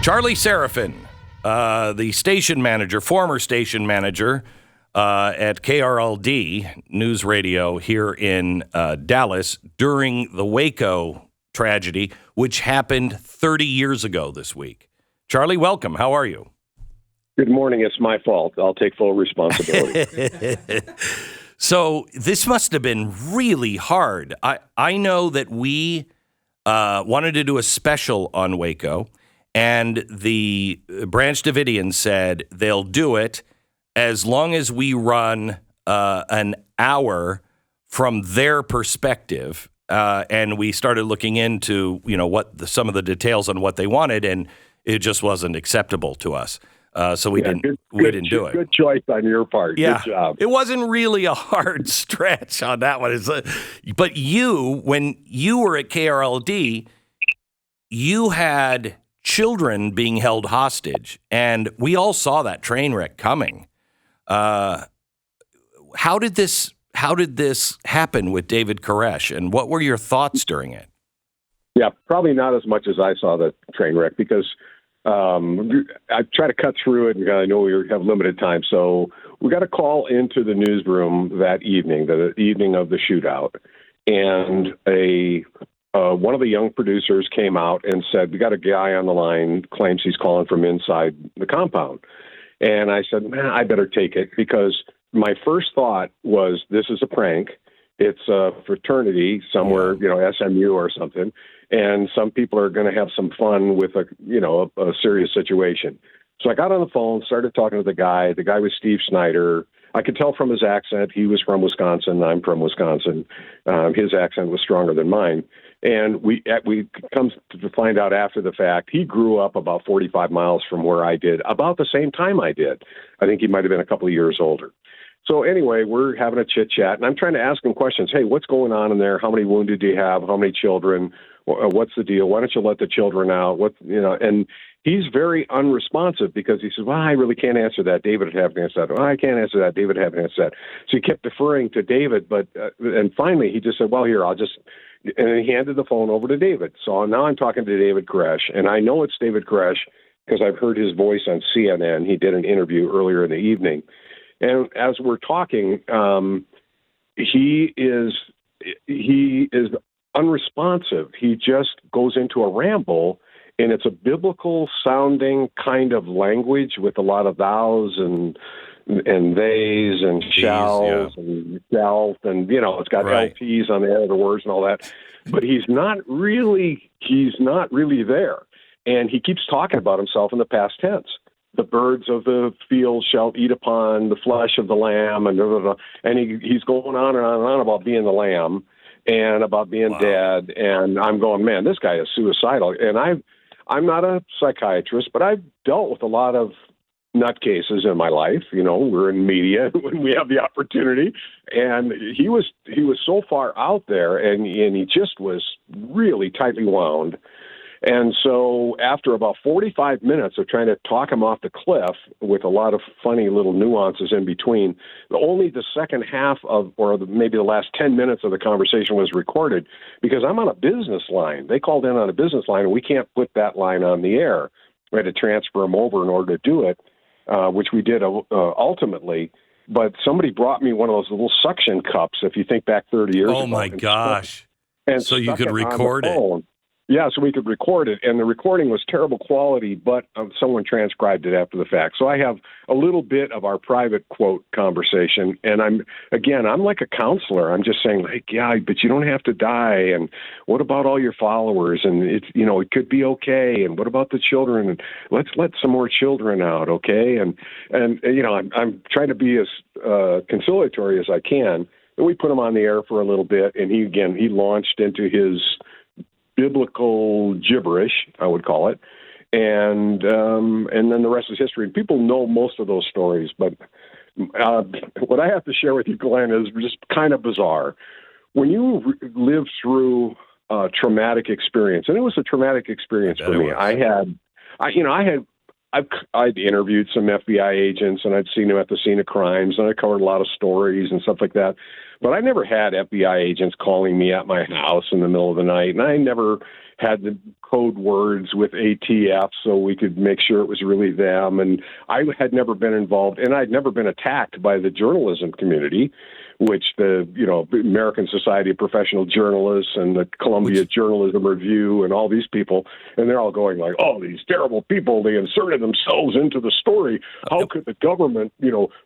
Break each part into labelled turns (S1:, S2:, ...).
S1: Charlie Seraphin, the station manager, former station manager at KRLD NewsRadio here in Dallas during the Waco tragedy, which happened 30 years ago this week. Charlie, welcome. How are you?
S2: Good morning. It's my fault. I'll take full responsibility.
S1: So this must have been really hard. I know that we wanted to do a special on Waco, and the Branch Davidian said they'll do it as long as we run an hour from their perspective. And we started looking into, what some of the details on what they wanted, and it just wasn't acceptable to us. So we didn't do it.
S2: Good choice on your part.
S1: Yeah,
S2: good job.
S1: It wasn't really a hard stretch on that one. But when you were at KRLD, you had children being held hostage, and we all saw that train wreck coming. How did this happen with David Koresh, and what were your thoughts during it?
S2: Yeah, probably not as much as I saw the train wreck, because I try to cut through it, and I know we have limited time. So we got a call into the newsroom that evening, the evening of the shootout, and one of the young producers came out and said, "We got a guy on the line, claims he's calling from inside the compound." And I said, "Man, I better take it," because my first thought was, this is a prank. It's a fraternity somewhere, SMU or something, and some people are going to have some fun with a serious situation. So I got on the phone, started talking to the guy. The guy was Steve Snyder. I could tell from his accent he was from Wisconsin. I'm from Wisconsin. His accent was stronger than mine. And we come to find out after the fact, he grew up about 45 miles from where I did, about the same time I did. I think he might have been a couple of years older. So anyway, we're having a chit-chat, and I'm trying to ask him questions. Hey, what's going on in there? How many wounded do you have? How many children? What's the deal? Why don't you let the children out? And he's very unresponsive, because he says, "Well, I really can't answer that. David would have to answer that. Well, I can't answer that. David would have to answer that." So he kept deferring to David, and finally he just said, "Well, here, and he handed the phone over to David. So now I'm talking to David Koresh, and I know it's David Koresh because I've heard his voice on CNN. He did an interview earlier in the evening. And as we're talking, he is unresponsive. He just goes into a ramble, and it's a biblical-sounding kind of language with a lot of thous and theys and shalls and self, and it's got LTs on the end of the words and all that. But he's not really there, and he keeps talking about himself in the past tense. The birds of the field shall eat upon the flesh of the lamb, and blah, blah, blah. And he's going on and on and on about being the lamb and about being dead. And I'm going, man, this guy is suicidal. And I'm not a psychiatrist, but I've dealt with a lot of nutcases in my life. We're in media when we have the opportunity. And he was so far out there, and he just was really tightly wound. And so after about 45 minutes of trying to talk him off the cliff with a lot of funny little nuances in between, only the second half maybe the last 10 minutes of the conversation was recorded, because I'm on a business line. They called in on a business line, and we can't put that line on the air. We had to transfer him over in order to do it, which we did ultimately. But somebody brought me one of those little suction cups, if you think back 30 years ago.
S1: Oh, my gosh.
S2: And
S1: so you could record it.
S2: Yeah, so we could record it, and the recording was terrible quality, but someone transcribed it after the fact. So I have a little bit of our private quote conversation, and I'm like a counselor. I'm just saying, but you don't have to die, and what about all your followers, and it could be okay, and what about the children, and let's let some more children out, okay? And I'm trying to be as conciliatory as I can. And we put him on the air for a little bit, and he launched into his biblical gibberish, I would call it, and then the rest is history. And people know most of those stories, but what I have to share with you, Glenn, is just kind of bizarre. When you live through a traumatic experience, and it was a traumatic experience for me. I'd interviewed some FBI agents, and I'd seen them at the scene of crimes, and I covered a lot of stories and stuff like that. But I never had FBI agents calling me at my house in the middle of the night, and I never had the code words with ATF so we could make sure it was really them. And I had never been involved, and I'd never been attacked by the journalism community, which the American Society of Professional Journalists and the Columbia Journalism Review and all these people, and they're all going like, "Oh, these terrible people! They inserted themselves into the story. How could the government?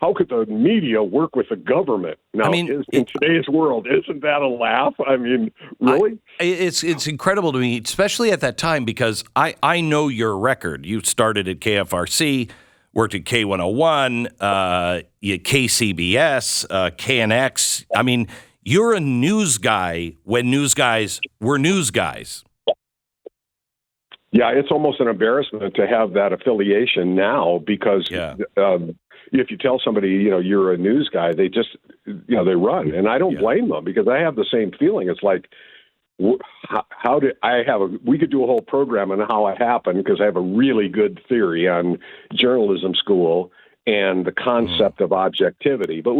S2: How could the media work with the government?" Now, in today's world, isn't that a laugh? I mean, really?
S1: It's incredible to me, especially at that time, because I know your record. You started at KFRC. Worked at K101, KCBS, KNX. I mean, you're a news guy when news guys were news guys.
S2: Yeah, it's almost an embarrassment to have that affiliation now because if you tell somebody, you're a news guy, they just, they run. And I don't blame them because I have the same feeling. It's like, how did I have we could do a whole program on how it happened because I have a really good theory on journalism school and the concept of objectivity, but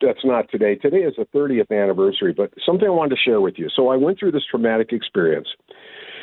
S2: that's not today. Today is the 30th anniversary, but something I wanted to share with you. So I went through this traumatic experience,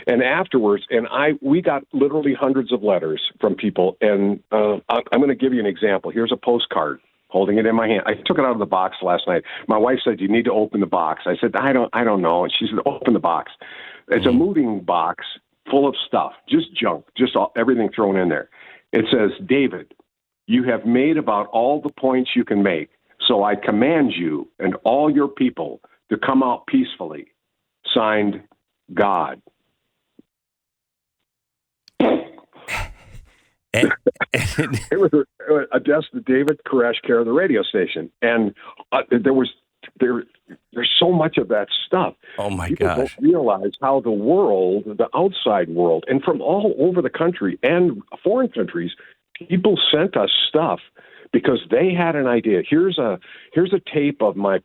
S2: and afterwards, we got literally hundreds of letters from people, and I'm going to give you an example. Here's a postcard. Holding it in my hand. I took it out of the box last night. My wife said, "You need to open the box." I said, I don't know. And she said, "Open the box." It's a moving box full of stuff, just junk, everything thrown in there. It says, "David, you have made about all the points you can make. So I command you and all your people to come out peacefully. Signed, God." It was addressed to David Koresh, care of the radio station, and there's so much of that stuff.
S1: Oh my
S2: People
S1: gosh!
S2: Don't realize how the world, the outside world, and from all over the country and foreign countries, people sent us stuff because they had an idea. Here's a tape of my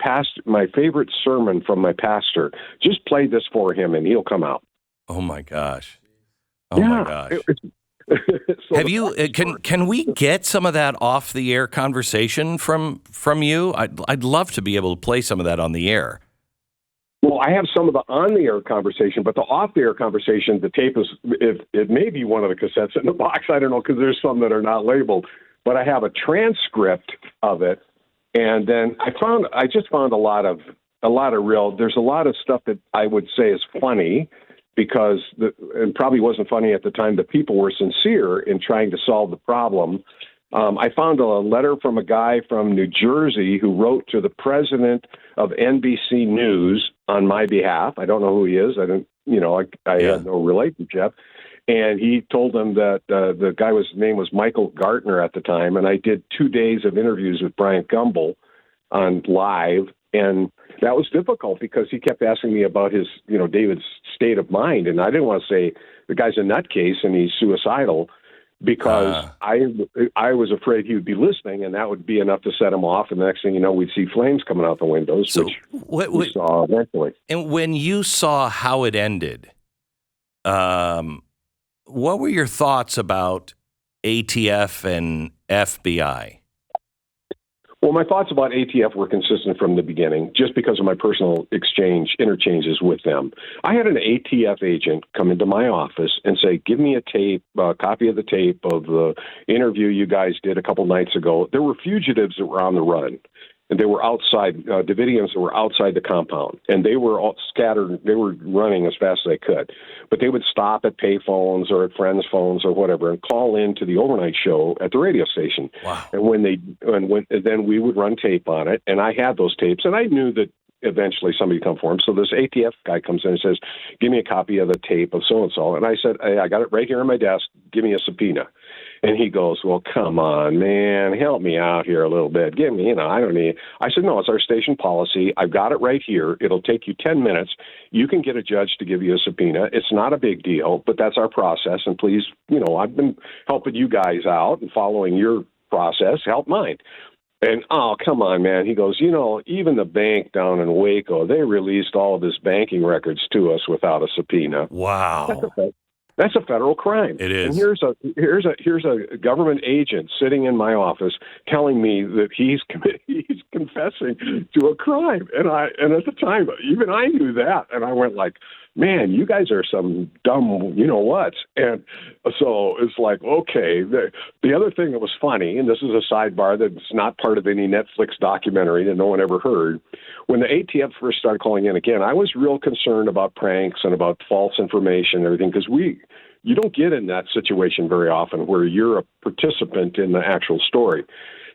S2: favorite sermon from my pastor. Just play this for him, and he'll come out.
S1: Oh my gosh! Oh my gosh! So have you? Can we get some of that off the air conversation from you? I'd love to be able to play some of that on the air.
S2: Well, I have some of the on the air conversation, but the off the air conversation, the tape is it may be one of the cassettes in the box. I don't know because there's some that are not labeled, but I have a transcript of it, and then I just found a lot of real. There's a lot of stuff that I would say is funny. Because it probably wasn't funny at the time. The people were sincere in trying to solve the problem. I found a letter from a guy from New Jersey who wrote to the president of NBC News on my behalf. I don't know who he is. I had no relationship. And he told them that the guy's name was Michael Gartner at the time. And I did 2 days of interviews with Brian Gumbel on live. And that was difficult because he kept asking me about his, David's state of mind. And I didn't want to say the guy's a nutcase and he's suicidal because I was afraid he would be listening and that would be enough to set him off. And the next thing you know, we'd see flames coming out the windows, which we saw eventually.
S1: And when you saw how it ended, what were your thoughts about ATF and FBI?
S2: Well, my thoughts about ATF were consistent from the beginning, just because of my personal interchanges with them. I had an ATF agent come into my office and say, "Give me a copy of the tape of the interview you guys did a couple nights ago." There were fugitives that were on the run, and they were outside, Davidians that were outside the compound, and they were all scattered. They were running as fast as they could, but they would stop at pay phones or at friends' phones or whatever and call in to the overnight show at the radio station.
S1: Wow.
S2: And then we would run tape on it, and I had those tapes, and I knew that eventually somebody would come for him. So this ATF guy comes in and says, "Give me a copy of the tape of so-and-so." And I said, "Hey, I got it right here on my desk. Give me a subpoena." And he goes, "Well, come on, man, help me out here a little bit. Give me, I don't need." I said, "No, it's our station policy. I've got it right here. It'll take you 10 minutes. You can get a judge to give you a subpoena. It's not a big deal, but that's our process. And please, I've been helping you guys out and following your process. Help mine." And, "Oh, come on, man." He goes, "Even the bank down in Waco, they released all of his banking records to us without a subpoena."
S1: Wow.
S2: That's a federal crime.
S1: It is.
S2: And here's a government agent sitting in my office telling me that he's confessing to a crime. And at the time, even I knew that. And I went like, man, you guys are some dumb, you know what? And so it's like, okay. The other thing that was funny, and this is a sidebar that's not part of any Netflix documentary that no one ever heard, when the ATF first started calling in again, I was real concerned about pranks and about false information and everything, because you don't get in that situation very often where you're a participant in the actual story.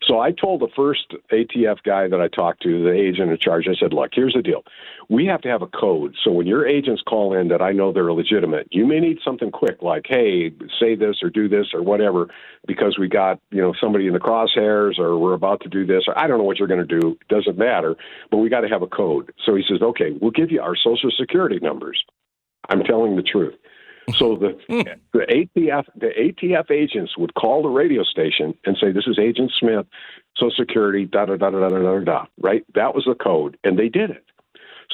S2: So I told the first ATF guy that I talked to, the agent in charge, I said, look, here's the deal. We have to have a code. So when your agents call in that I know they're legitimate, you may need something quick like, hey, say this or do this or whatever, because we got, somebody in the crosshairs or we're about to do this, or I don't know what you're going to do. It doesn't matter, but we got to have a code. So he says, okay, we'll give you our social security numbers. I'm telling the truth. So the ATF agents would call the radio station and say, this is Agent Smith, Social Security, da-da-da-da-da-da-da, right? That was the code, and they did it.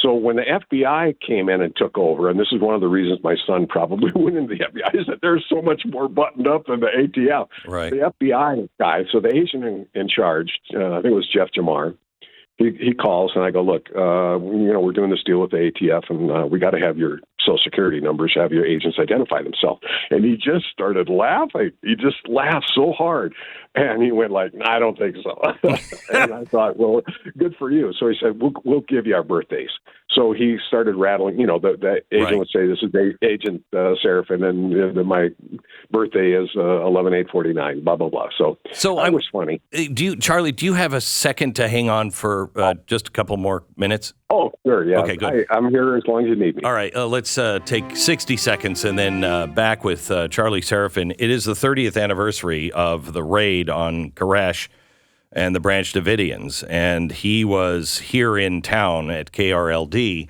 S2: So when the FBI came in and took over, and this is one of the reasons my son probably went into the FBI, is that there's so much more buttoned up than the ATF.
S1: Right.
S2: The FBI guy, so the agent in charge, I think it was Jeff Jamar, he calls, and I go, look, we're doing this deal with the ATF, and we got to have your Social Security numbers, have your agents identify themselves. And he just started laughing. He just laughed so hard. And he went like, I don't think so. And I thought, well, good for you. So he said, we'll give you our birthdays. So he started rattling, the agent
S1: right.
S2: would say, this is Agent Seraphin, and my birthday is 11/8/49, blah, blah, blah. So that was funny.
S1: Charlie, do you have a second to hang on for just a couple more minutes?
S2: Oh, sure, yeah.
S1: Okay, good.
S2: I'm here as long as you need me.
S1: All right, let's take 60 seconds and then back with Charlie Seraphin. It is the 30th anniversary of the raid on Koresh and the Branch Davidians, and he was here in town at KRLD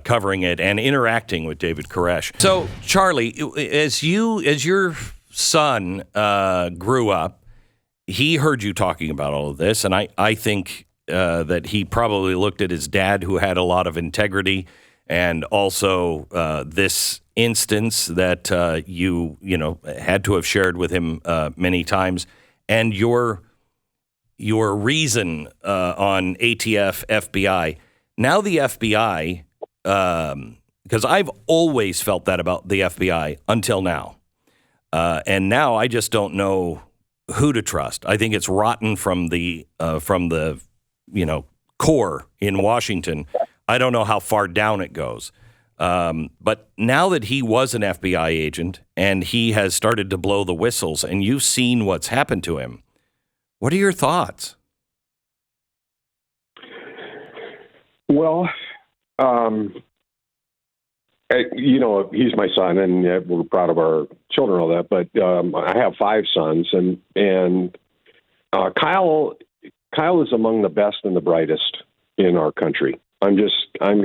S1: covering it and interacting with David Koresh. So, Charlie, as your son grew up, he heard you talking about all of this, and I think that he probably looked at his dad, who had a lot of integrity, and also this instance that you had to have shared with him many times, and your reason on ATF, FBI. Now the FBI, because I've always felt that about the FBI until now, and now I just don't know who to trust. I think it's rotten from the core in Washington. I don't know how far down it goes. But now that he was an FBI agent and he has started to blow the whistles and you've seen what's happened to him, what are your thoughts?
S2: Well, he's my son, and we're proud of our children, all that. But I have 5 sons, and Kyle is among the best and the brightest in our country. I'm going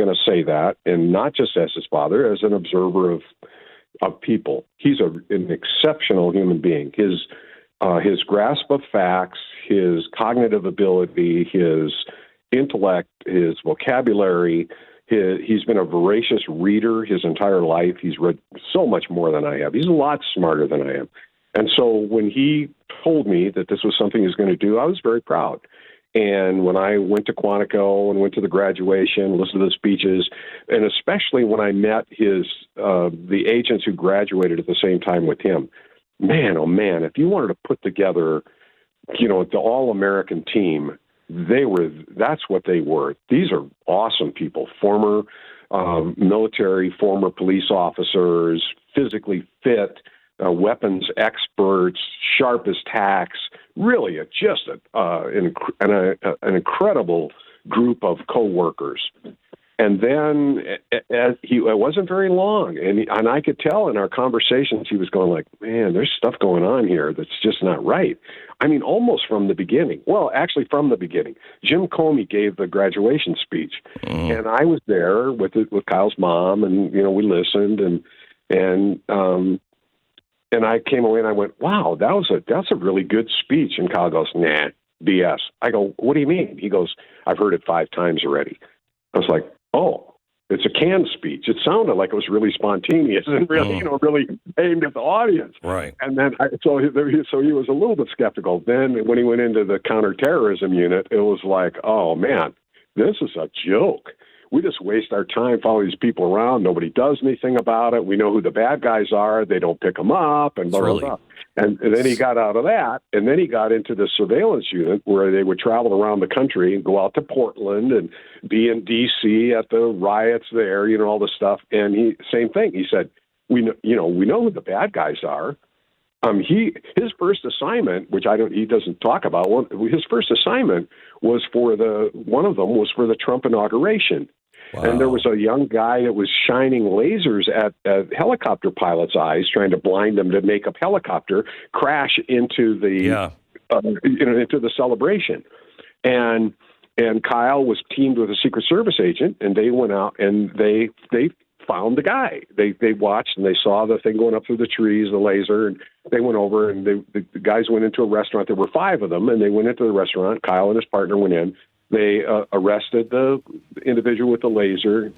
S2: to say that, and not just as his father, as an observer of people. He's an exceptional human being. His grasp of facts, his cognitive ability, his intellect, his vocabulary. He's been a voracious reader his entire life. He's read so much more than I have. He's a lot smarter than I am. And so when he told me that this was something he was going to do, I was very proud. And when I went to Quantico and went to the graduation, listened to the speeches, and especially when I met the agents who graduated at the same time with him, man, oh man, if you wanted to put together, the all-American team, that's what they were. These are awesome people, former military, former police officers, physically fit, weapons experts, sharp as tacks, really just an incredible group of co-workers. And then it wasn't very long, and I could tell in our conversations he was going like, man, there's stuff going on here that's just not right. I mean, almost from the beginning. Well, actually from the beginning. Jim Comey gave the graduation speech, and I was there with Kyle's mom, and we listened, and I came away and I went, wow, that's a really good speech. And Kyle goes, nah, BS. I go, what do you mean? He goes, I've heard it 5 times already. I was like, oh, It's a canned speech. It sounded like it was really spontaneous and really, really aimed at the audience.
S1: Right.
S2: And then, so he was a little bit skeptical. Then when he went into the counterterrorism unit, it was like, oh man, this is a joke. We just waste our time following these people around. Nobody does anything about it. We know who the bad guys are. They don't pick them up, and blah, blah, blah. And then he got out of that, and then he got into the surveillance unit where they would travel around the country and go out to Portland and be in D.C. at the riots there, all this stuff. And same thing. He said, we know who the bad guys are. His first assignment, which he doesn't talk about. His first assignment was one of them was for the Trump inauguration. Wow. And there was a young guy that was shining lasers at helicopter pilots' eyes, trying to blind them to make a helicopter crash into the into the celebration. And Kyle was teamed with a Secret Service agent, and they went out and they found the guy. They watched and they saw the thing going up through the trees, the laser, and they went over and the guys went into a restaurant. There were 5 of them, and they went into the restaurant. Kyle and his partner went in. They arrested the individual with the laser.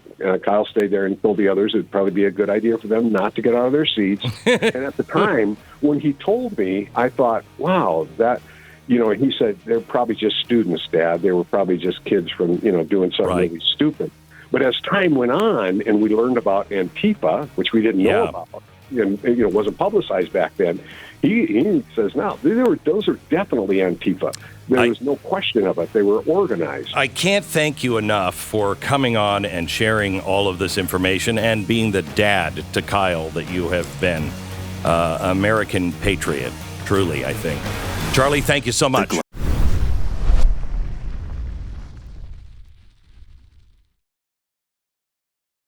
S2: Kyle stayed there and told the others it'd probably be a good idea for them not to get out of their seats. And at the time, when he told me, I thought, wow, that, he said, they're probably just students, Dad. They were probably just kids from, doing something really stupid. But as time went on and we learned about Antifa, which we didn't know about, and wasn't publicized back then, he says, now, those are definitely Antifa. There was no question of it. They were organized.
S1: I can't thank you enough for coming on and sharing all of this information and being the dad to Kyle that you have been. American patriot, truly, I think. Charlie, thank you so much.